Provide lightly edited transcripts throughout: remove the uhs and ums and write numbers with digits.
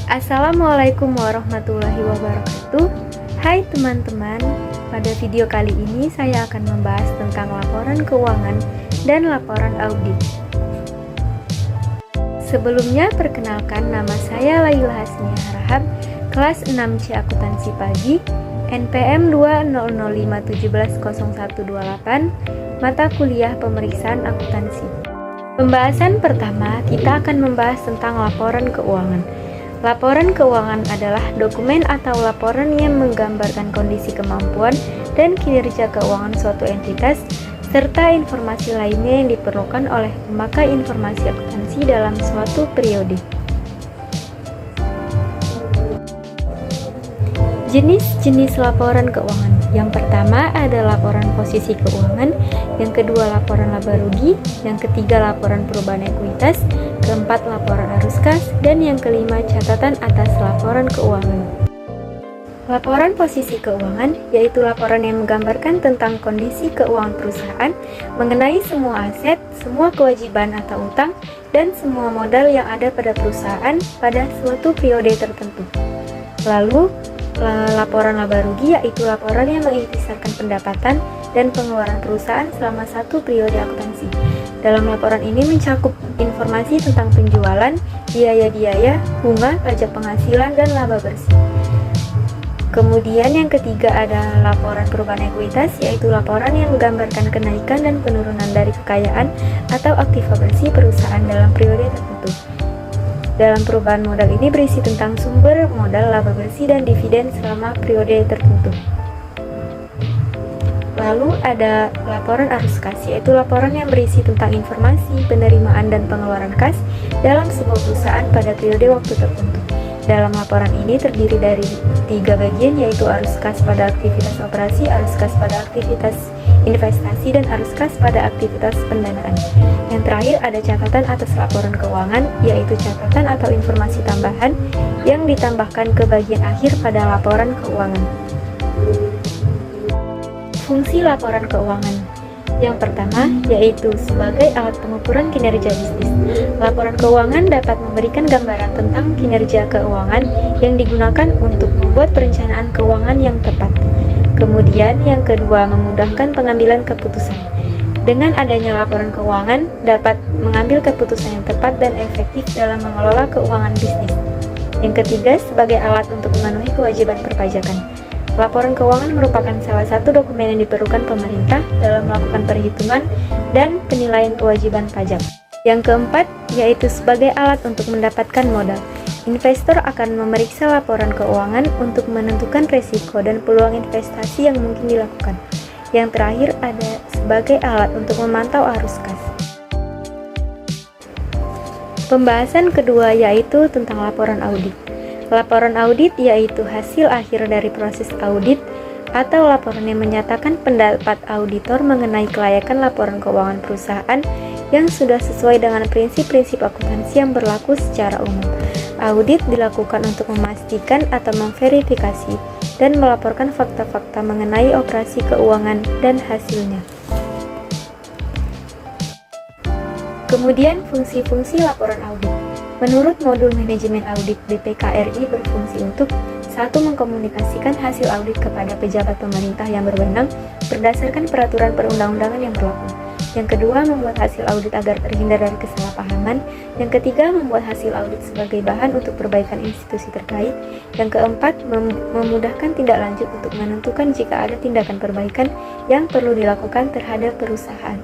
Assalamualaikum warahmatullahi wabarakatuh. Hai teman-teman, pada video kali ini saya akan membahas tentang laporan keuangan dan laporan audit. Sebelumnya perkenalkan, nama saya Laila Hasnia Harahap, kelas 6C Akuntansi Pagi, NPM 200517018, mata kuliah pemeriksaan akuntansi. Pembahasan pertama, kita akan membahas tentang laporan keuangan. Laporan keuangan adalah dokumen atau laporan yang menggambarkan kondisi kemampuan dan kinerja keuangan suatu entitas, serta informasi lainnya yang diperlukan oleh pemakai informasi akuntansi dalam suatu periode. Jenis-jenis laporan keuangan. Yang pertama ada laporan posisi keuangan, yang kedua laporan laba rugi, yang ketiga laporan perubahan ekuitas, keempat laporan arus kas, dan yang kelima catatan atas laporan keuangan. Laporan posisi keuangan yaitu laporan yang menggambarkan tentang kondisi keuangan perusahaan mengenai semua aset, semua kewajiban atau utang, dan semua modal yang ada pada perusahaan pada suatu periode tertentu. Lalu, laporan laba rugi yaitu laporan yang mengisahkan pendapatan dan pengeluaran perusahaan selama satu periode akuntansi. Dalam laporan ini mencakup informasi tentang penjualan, biaya-biaya, bunga, pajak penghasilan, dan laba bersih. Kemudian yang ketiga ada laporan perubahan ekuitas, yaitu laporan yang menggambarkan kenaikan dan penurunan dari kekayaan atau aktiva bersih perusahaan dalam periode tertentu. Dalam perubahan modal ini berisi tentang sumber modal, laba bersih, dan dividen selama periode tertentu. Lalu ada laporan arus kas, yaitu laporan yang berisi tentang informasi penerimaan dan pengeluaran kas dalam sebuah perusahaan pada periode waktu tertentu. Dalam laporan ini terdiri dari 3 bagian, yaitu arus kas pada aktivitas operasi, arus kas pada aktivitas investasi, dan arus kas pada aktivitas pendanaan. Yang terakhir ada catatan atas laporan keuangan, yaitu catatan atau informasi tambahan yang ditambahkan ke bagian akhir pada laporan keuangan. Fungsi laporan keuangan. Yang pertama yaitu sebagai alat pengukuran kinerja bisnis. Laporan keuangan dapat memberikan gambaran tentang kinerja keuangan yang digunakan untuk membuat perencanaan keuangan yang tepat. Kemudian yang kedua, memudahkan pengambilan keputusan. Dengan adanya laporan keuangan dapat mengambil keputusan yang tepat dan efektif dalam mengelola keuangan bisnis. Yang ketiga, sebagai alat untuk memenuhi kewajiban perpajakan. Laporan keuangan merupakan salah satu dokumen yang diperlukan pemerintah dalam melakukan perhitungan dan penilaian kewajiban pajak. Yang keempat, yaitu sebagai alat untuk mendapatkan modal. Investor akan memeriksa laporan keuangan untuk menentukan risiko dan peluang investasi yang mungkin dilakukan. Yang terakhir ada sebagai alat untuk memantau arus kas. Pembahasan kedua yaitu tentang laporan audit. Laporan audit yaitu hasil akhir dari proses audit atau laporan yang menyatakan pendapat auditor mengenai kelayakan laporan keuangan perusahaan yang sudah sesuai dengan prinsip-prinsip akuntansi yang berlaku secara umum. Audit dilakukan untuk memastikan atau memverifikasi dan melaporkan fakta-fakta mengenai operasi keuangan dan hasilnya. Kemudian fungsi-fungsi laporan audit. Menurut modul manajemen audit BPK RI berfungsi untuk 1. Mengkomunikasikan hasil audit kepada pejabat pemerintah yang berwenang berdasarkan peraturan perundang-undangan yang berlaku. Yang kedua, membuat hasil audit agar terhindar dari kesalahpahaman. Yang ketiga, membuat hasil audit sebagai bahan untuk perbaikan institusi terkait. Yang keempat, memudahkan tindak lanjut untuk menentukan jika ada tindakan perbaikan yang perlu dilakukan terhadap perusahaan.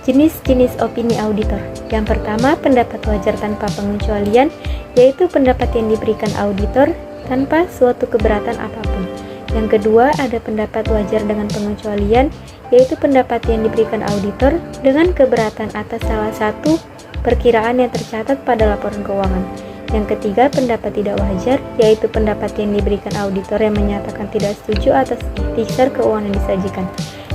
Jenis-jenis opini auditor. Yang pertama, pendapat wajar tanpa pengecualian, yaitu pendapat yang diberikan auditor tanpa suatu keberatan apapun. Yang kedua, ada pendapat wajar dengan pengecualian, yaitu pendapat yang diberikan auditor dengan keberatan atas salah satu perkiraan yang tercatat pada laporan keuangan. Yang ketiga, pendapat tidak wajar, yaitu pendapat yang diberikan auditor yang menyatakan tidak setuju atas ikhtisar keuangan yang disajikan.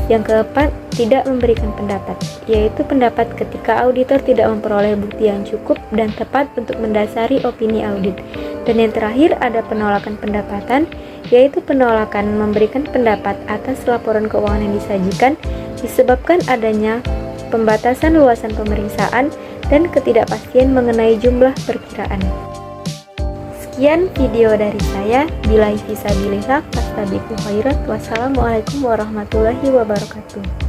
Yang keempat, tidak memberikan pendapat, yaitu pendapat ketika auditor tidak memperoleh bukti yang cukup dan tepat untuk mendasari opini audit. Dan yang terakhir ada penolakan pendapatan, yaitu penolakan memberikan pendapat atas laporan keuangan yang disajikan disebabkan adanya pembatasan luasan pemeriksaan dan ketidakpastian mengenai jumlah perkiraan. Sekian video dari saya. Billahi fisabilillah, fastabiqul khairat. Wassalamualaikum warahmatullahi wabarakatuh.